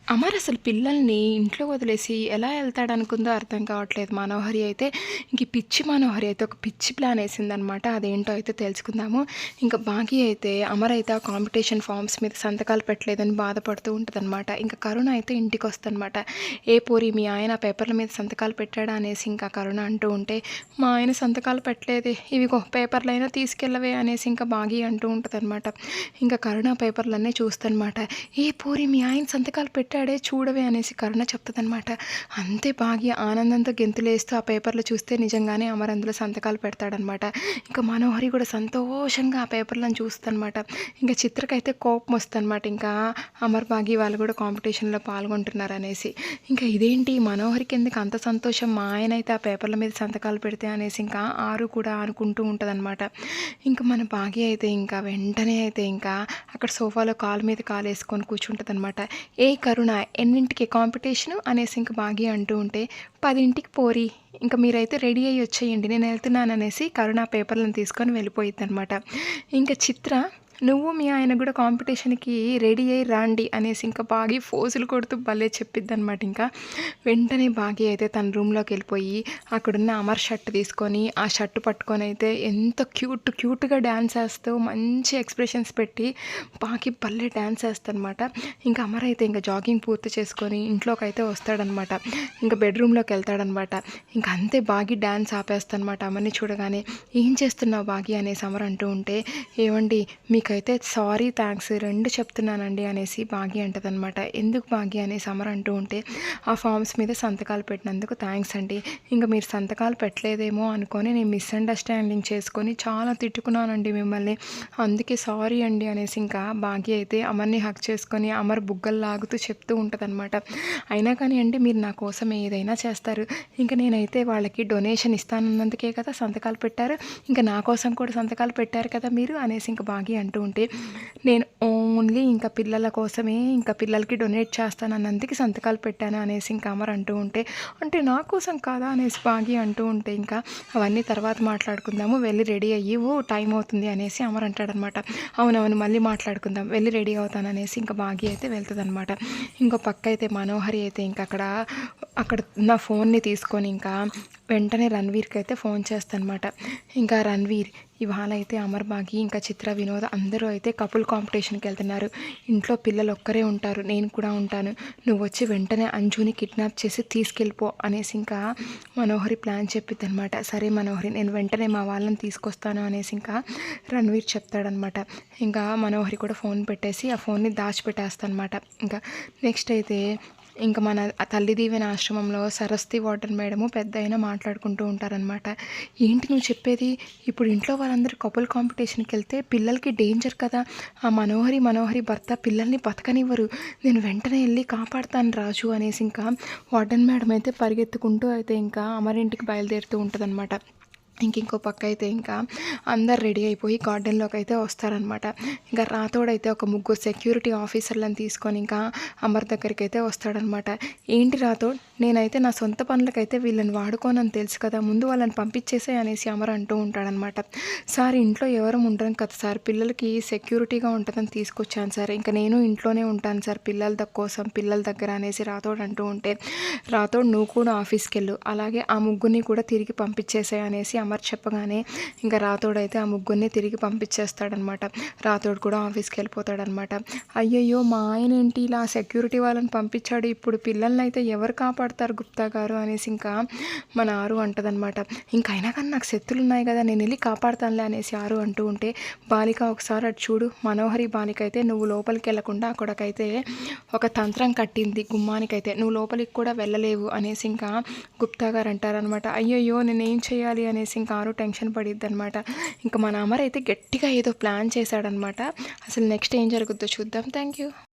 అమర్ అసలు పిల్లల్ని ఇంట్లో వదిలేసి ఎలా వెళ్తాడనుకుందో అర్థం కావట్లేదు. మనోహరి అయితే ఇంక ఈ పిచ్చి మనోహరి అయితే ఒక పిచ్చి ప్లాన్ ఏసిందనమాట. అదేంటో అయితే తెలుసుకుందాము. ఇంకా భాగి అయితే అమర్ అయితే ఆ కాంపిటీషన్ ఫార్మ్స్ మీద సంతకాలు పెట్టలేదని బాధపడుతూ ఉంటదనమాట. ఇంకా కరుణ అయితే ఇంటికొస్తదనమాట. "ఏ పోరి మీ ఆయన పేపర్ల మీద సంతకాలు పెట్టాడా?" అనేసి ఇంకా కరుణ అంటూ ఉంటే, "మా ఆయన సంతకాలు పెట్టలేదే. ఇవిగో పేపర్లైనా తీసుకెళ్ళవే" అనేసి ఇంకా భాగి అంటూ ఉంటదనమాట. ఇంకా కరుణ పేపర్లన్నీ చూస్తదనమాట. "ఏ పోరి మీ ఆయన సంతకాలు పెట్టాడే చూడవే" అనేసి కరుణ చెప్తదనమాట. అంతే భాగ్య ఆనందంతో గెంతులేస్తూ ఆ పేపర్లు చూస్తే నిజంగానే అమర్ అందులో సంతకాలు పెడతాడనమాట. ఇంకా మనోహరి కూడా సంతోషంగా ఆ పేపర్లను చూస్తదనమాట. ఇంకా చిత్రకైతే కోపం వస్తదనమాట. ఇంకా అమర్, భాగ్య వాళ్ళు కూడా కాంపిటీషన్‌లో పాల్గొంటున్నారనేసి. ఇంకా ఇదేంటి మనోహరికి ఎందుకు అంత సంతోషం, మా ఆయన అయితే ఆ పేపర్ల మీద సంతకాలు పెడితే అనేసి ఇంకా ఆరు కూడా అనుకుంటూ ఉంటదనమాట. ఇంకా మన భాగ్య అయితే ఇంకా వెంటనే అయితే ఇంకా అక్కడ సోఫాలో కాలు మీద కాలేసుకొని కూర్చుంటదనమాట. "ఏ కరుణ ఎన్నింటికి కాంపిటీషను" అనేసి ఇంక భాగ్య అంటూ ఉంటే, "10కి పోరి. ఇంక మీరైతే రెడీ అయ్యి వచ్చేయండి. నేను వెళ్తున్నాననేసి కరుణ పేపర్లను తీసుకొని వెళ్ళిపోయిద్దనమాట. ఇంక చిత్ర, "నువ్వు మీ ఆయన కూడా కాంపిటీషన్‌కి రెడీ అయ్యి రాండి" అనేసి ఇంకా భాగి ఫోజులు కొడుతూ భలే చెప్పిద్దనమాట ఇంకా. వెంటనే భాగి అయితే తన రూమ్‌లోకి వెళ్ళిపోయి అక్కడున్న అమర్ షర్ట్ తీసుకొని, ఆ షర్ట్ పట్టుకొని అయితే ఎంత క్యూట్‌గా డాన్స్ ఏస్తూ మంచి ఎక్స్‌ప్రెషన్స్ పెట్టి భాగి భలే డాన్స్ ఏస్తదనమాట. ఇంకా అమర్ అయితే ఇంక జాగింగ్ పూర్తి చేసుకొని ఇంట్లోకైతే వస్తాడనమాట. ఇంక బెడ్‌రూమ్‌లోకి వెళ్తాడనమాట. ఇంక అంతే భాగి డాన్స్ ఆపేస్తదనమాట అమర్‌ని చూడగానే. "ఏం చేస్తున్నావు భాగి" అనేసి అమర్ అంటూ ఉంటే, "ఏవండీ మీకైతే సారీ, థ్యాంక్స్ 2 చెప్తున్నానండి" అనేసి భాగి అంటదనమాట. "ఎందుకు భాగి" అనేసి అమర్ అంటూ ఉంటే, "ఆ ఫార్మ్స్ మీద సంతకాలు పెట్టినందుకు థ్యాంక్స్ అండి. ఇంక మీరు సంతకాలు పెట్టలేదేమో అనుకోని నేను మిస్‌అండర్‌స్టాండింగ్ చేసుకొని చాలా తిట్టుకున్నానండి మిమ్మల్ని. అందుకే సారీ అండి" అనేసి ఇంకా భాగి అయితే అమర్‌ని హగ్ చేసుకొని అమర్ బుగ్గలు లాగుతూ చెప్తూ ఉంటదనమాట. "అయినా కానీ అండి మీరు నా కోసం ఏదైనా చేస్తారు. ఇంక నేనైతే వాళ్ళకి డొనేషన్ ఇస్తానన్నందుకే కదా సంతకాలు పెట్టారు. ఇంక నా కోసం కూడా సంతకాలు పెట్టారు కదా మీరు" అనేసి ఇంక భాగి అంటూ ఉంటే, "నేను ఓన్లీ ఇంకా పిల్లల కోసమే, ఇంకా పిల్లలకి డొనేట్ చేస్తానన్నందుకు సంతకాలు పెట్టాను" అనేసి ఇంకా అమర్ అంటూ ఉంటే, "అంటే నా కోసం కాదా" అనేసి భాగి అంటూ ఉంటే, ఇంకా "అవన్నీ తర్వాత మాట్లాడుకుందాము, వెళ్ళి రెడీ అయ్యివు, టైం అవుతుంది" అనేసి అమర్ అంటాడనమాట. "అవునవును మళ్ళీ మాట్లాడుకుందాం, వెళ్ళి రెడీ అవుతాను" అనేసి ఇంకా భాగి అయితే వెళ్తదనమాట. ఇంకో పక్క అయితే మనోహరి అయితే ఇంక అక్కడ ఉన్న ఫోన్ని తీసుకొని ఇంకా వెంటనే రణ్వీర్‌కి అయితే ఫోన్ చేస్తదనమాట. ఇంకా రణ్వీర్, ఇవాళ అయితే అమర్, భాగి ఇంకా చిత్ర, వినోద్ అందరూ అయితే కపుల్ కాంపిటీషన్‌కి వెళ్తున్నారు. ఇంట్లో పిల్లలు ఒక్కరే ఉంటారు, నేను కూడా ఉంటాను. నువ్వొచ్చి వెంటనే అంజుని కిడ్నాప్ చేసి తీసుకెళ్ళిపో అనేసి ఇంకా మనోహరి ప్లాన్ చెప్పిద్దనమాట. "సరే మనోహరి, నేను వెంటనే మా వాళ్ళని తీసుకొస్తాను" అనేసి ఇంకా రణ్వీర్ చెప్తాడనమాట. ఇంకా మనోహరి కూడా ఫోన్ పెట్టేసి ఆ ఫోన్ని దాచిపెట్టేస్తదనమాట. ఇంకా నెక్స్ట్ అయితే ఇంక మన తల్లి దీవెన ఆశ్రమంలో సరస్వతి వార్డెన్ మేడము పెద్దాయన మాట్లాడుకుంటూ ఉంటారనమాట. "ఏంటి నువ్వు చెప్పేది? ఇప్పుడు ఇంట్లో వాళ్ళందరూ కపుల్ కాంపిటీషన్‌కి వెళ్తే పిల్లలకి డేంజర్ కదా! ఆ మనోహరి భర్త పిల్లల్ని బతకనివ్వరు. నేను వెంటనే వెళ్ళి కాపాడతాను రాజు" అనేసి ఇంకా వార్డెన్ మేడం అయితే పరిగెత్తుకుంటూ అయితే ఇంకా అమరింటికి బయలుదేరుతూ ఉంటదనమాట. ఇంకో పక్క అయితే ఇంకా అందరు రెడీ అయిపోయి గార్డెన్‌లోకి అయితే వస్తారనమాట. ఇంకా రాతోడైతే ఒక ముగ్గురు సెక్యూరిటీ ఆఫీసర్‌లని తీసుకొని ఇంకా అమర్ దగ్గరికైతే వస్తాడనమాట. "ఏంటి రాతోడ్, నేనైతే నా సొంత పనులకైతే వీళ్ళని వాడుకోనని తెలుసు కదా! ముందు వాళ్ళని పంపించేసేయ్" అనేసి అమర్ అంటూ ఉంటాడనమాట. "సార్ ఇంట్లో ఎవరం ఉండరం కదా సార్, పిల్లలకి సెక్యూరిటీగా ఉంటదని తీసుకొచ్చాను సార్. ఇంక నేను ఇంట్లోనే ఉంటాను సార్ పిల్లల దగ్గర" అనేసి రాతోడ్ అంటూ ఉంటే, "రాతోడ్ నువ్వు కూడా ఆఫీస్‌కెళ్ళు, అలాగే ఆ ముగ్గురిని కూడా తిరిగి పంపించేసేయ్" అనేసి అమర్ చెప్పగానే ఇంకా రాతోడైతే ఆ ముగ్గురిని తిరిగి పంపించేస్తాడనమాట. రాతోడు కూడా ఆఫీస్‌కి వెళ్ళిపోతాడనమాట. "అయ్యయ్యో మా ఆయన ఏంటి ఇలా సెక్యూరిటీ వాళ్ళని పంపించాడు, ఇప్పుడు పిల్లల్ని అయితే ఎవరు కాపాడతారు గుప్తా గారు" అనేసి ఇంకా మన ఆరు అంటదనమాట. "ఇంకైనా కానీ నాకు శక్తులు ఉన్నాయి కదా, నేను వెళ్ళి కాపాడతానులే" అనేసి ఆరు అంటూ ఉంటే, "బాలిక ఒకసారి అటు చూడు, మనోహరి బాలిక అయితే నువ్వు లోపలికి వెళ్ళకుండా అక్కడికైతే ఒక తంత్రం కట్టింది గుమ్మానికైతే, నువ్వు లోపలికి కూడా వెళ్ళలేవు" అనేసి ఇంకా గుప్తా గారు అంటారనమాట. "అయ్యయ్యో నేనేం చేయాలి" అనేసి ఇంకా ఆరు టెన్షన్ పడిద్దనమాట. ఇంకా మన అమర్ అయితే గట్టిగా ఏదో ప్లాన్ చేశాడనమాట. అసలు నెక్స్ట్ ఏం జరుగుద్దో చూద్దాం. Thank you.